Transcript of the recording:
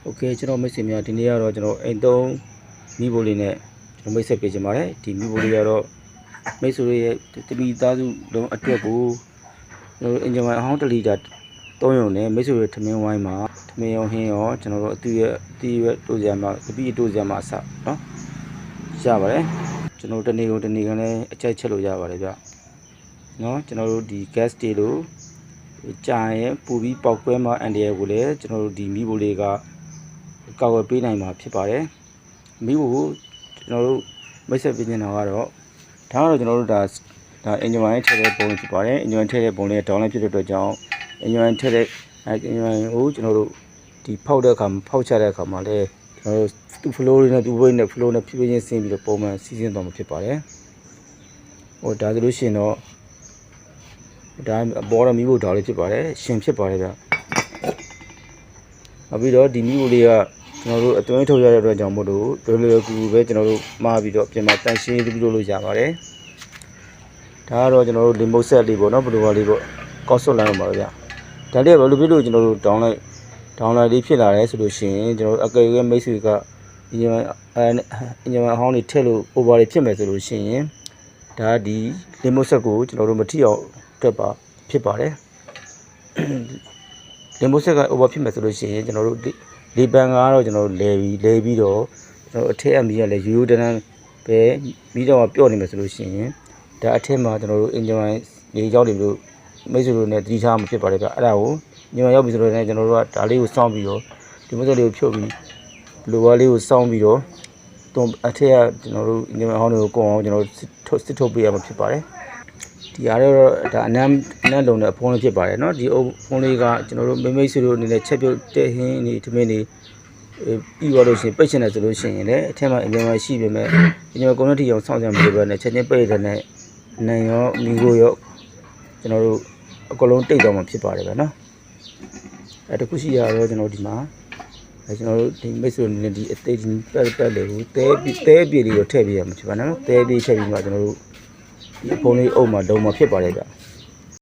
OK ကျွန်တော်မိတ်ဆွေများဒီနေ့ကတော့ကျွန်တော်အိမ်သုံးမိဘလေးနဲ့ကျွန်တော်မိတ်ဆက်ပေးချင်ပါတယ်ဒီမိဘလေးကတော့မိတ်ဆွေရဲ့တပီသားစုလုံးအတွက်ကိုကျွန်တော်အင်ဂျင်ဝိုင်အဟောင်း1လီတာ3ရုံနဲ့မိတ်ဆွေရဲ့ထမင်းဝိုင်းမှာထမင်းရောဟင်းရောကျွန်တော်တို့အတီးရဲ့တိုးစရာမှာတပီတိုးစရာမှာအစနော်ရပါတယ်ကျွန်တော်တနေ့ကုန်လည်းအကြိုက်ချက်လို့ရပါတယ်ဗျနော်ကျွန်တော်တို့ဒီ gas တွေလို့ကြာရင်ပူပြီးပေါက်ကွဲမှာအန်ဒီရယ်ကိုလည်းကျွန်တော်တို့ဒီမိဘလေးကကောက်ဝယ်ပေးနိုင်မှာဖြစ်ပါတယ်မိဖို့ကျွန်တော်တို့မိတ်ဆက်ပေးနေတာကတော့ဒါကတော့ကျွန်တော်တို့ဒါအင်ဂျင်ဝိုင်းထည့်တဲ့ပုံဖြစ်ပါတယ်အင်ဂျင်ဝိုင်းထည့်တဲ့ပုံလေးဒေါင်းလိုက်ဖြစ်တဲ့အတွက်ကြောင့်အင်ဂျင်ဝိုင်းထည့်တဲ့အင်ဂျင်ဝိုင်းကိုကျွန်တော်တို့ဒီဖောက်တဲ့အခါဖောက်ချတဲ့အခါမှာလည်းကျွန်တော်တို့သူ့ flow လေးနဲ့သူ့ weight နဲ့ flow နဲ့ဖြည်းဖြည်းချင်းဆင်းပြီးတော့ပုံမှန်စီးဆင်းသွားမှာဖြစ်ပါတယ်ဟိုဒါဆိုလို့ရှိရင်တော့ဒါအပေါ်တော့မိဖို့ဒါလေးဖြစ်ပါတယ်ရှင်ဖြစ်ပါတယ်ဗျနောက်ပြီးတော့ဒီမိဖို့လေးကကျွန်တော်တို့အတွင်းထုတ်ရတဲ့အတွက်ကြောင့်မို့လို့လွယ်ကူပဲကျွန်တော်တို့မှားပြီးတော့ပြင်မှာတန်ရှင်းပြီးလို့ရပါတယ်ဒါကတော့ကျွန်တော်တို့ remote set လေးပေါ့နော်ဘယ်လိုပါလေးပေါ့ကော့ဆွတ်လိုက်အောင်ပါဗျဒါလေးကဘယ်လိုဖြစ်လို့ကျွန်တော်တို့ download လေးဖြစ်လာတယ်ဆိုလို့ရှိရင်ကျွန်တော်တို့အကယ်၍မိတ်ဆွေကအင်ဂျင်အဟောင်းလေးထည့်လို့ over လေးဖြစ်မယ်ဆိုလို့ရှိရင်ဒါဒီ remote set ကိုကျွန်တော်တို့မထိအောင်အတွက်ပါဖြစ်ပါတယ်remote set က over ဖြစ်မယ်ဆိုလို့ရှိရင်ကျွန်တော်တို့လေပန်ကတော့ကျွန်တော်တို့လဲပြီးတော့ကျွန်တော်အထက်အမီကလည်းရိုးတန်းပဲပြီးတော့ပြော့နေမယ်ဆိုလို့ရှိရင်ဒါအထက်မှာကျွန်တော်တို့အင်ဂျင်ဝိုင်းလေကြောက်တွေလို့မိတ်ဆွေတို့နဲ့တတိထားမှာဖြစ်ပါတယ်ဗျအဲ့ဒါကိုညောင်ရောက်ပြီဆိုတော့လည်းကျွန်တော်တို့ကဒါလေးကိုစောင့်ပြီးတော့ဒီမိတ်ဆွေလေးကိုဖြုတ်ပြီးလိုဝါလေးကိုစောင့်ပြီးတော့အထက်ကကျွန်တော်တို့အင်ဂျင်ဝိုင်းဟောင်းတွေကိုကုန်အောင်ကျွန်တော်တို့စစ်ထုတ်ပေးရမှာဖြစ်ပါတယ်ဒီအားတော့ဒါအနမ်းလုံးတဲ့အဖုံးလေးဖြစ်ပါတယ်เนาะဒီဖုံးလေးကကျွန်တော်တို့မိတ်ဆွေတို့အနေနဲ့ချက်ပြုတ်တဲ့ဟင်းနေထမင်းနေပြီးသွားလို့ရှိရင်ပိတ်ချင်တယ်ဆိုလို့ရှိရင်လည်းအထက်မှာအင်ဂျင်မှာရှိပေမဲ့အင်ဂျင်ကွန်နက်တီအောင်စောင့်ကြမလို့ပဲနဲ့ချက်ချင်းပိတ်တဲ့နဲ့နိုင်ရောမီကိုရောကျွန်တော်တို့အကလုံးတိတ်တော့မှာဖြစ်ပါတယ်ဗျာเนาะအဲတခုရှိရတော့ကျွန်တော်ဒီမှာကျွန်တော်တို့ဒီမိတ်ဆွေအနေနဲ့ဒီအသေးပတ်လေးကိုတဲပြေလေးကိုထည့်ပေးရမှာဖြစ်ပါနော်တဲပြေထည့်ပြီးမှကျွန်တော်တို့ဒီဖုန်းလေးအုပ်မှာလုံးမှာဖြစ်ပါတယ်ဗျ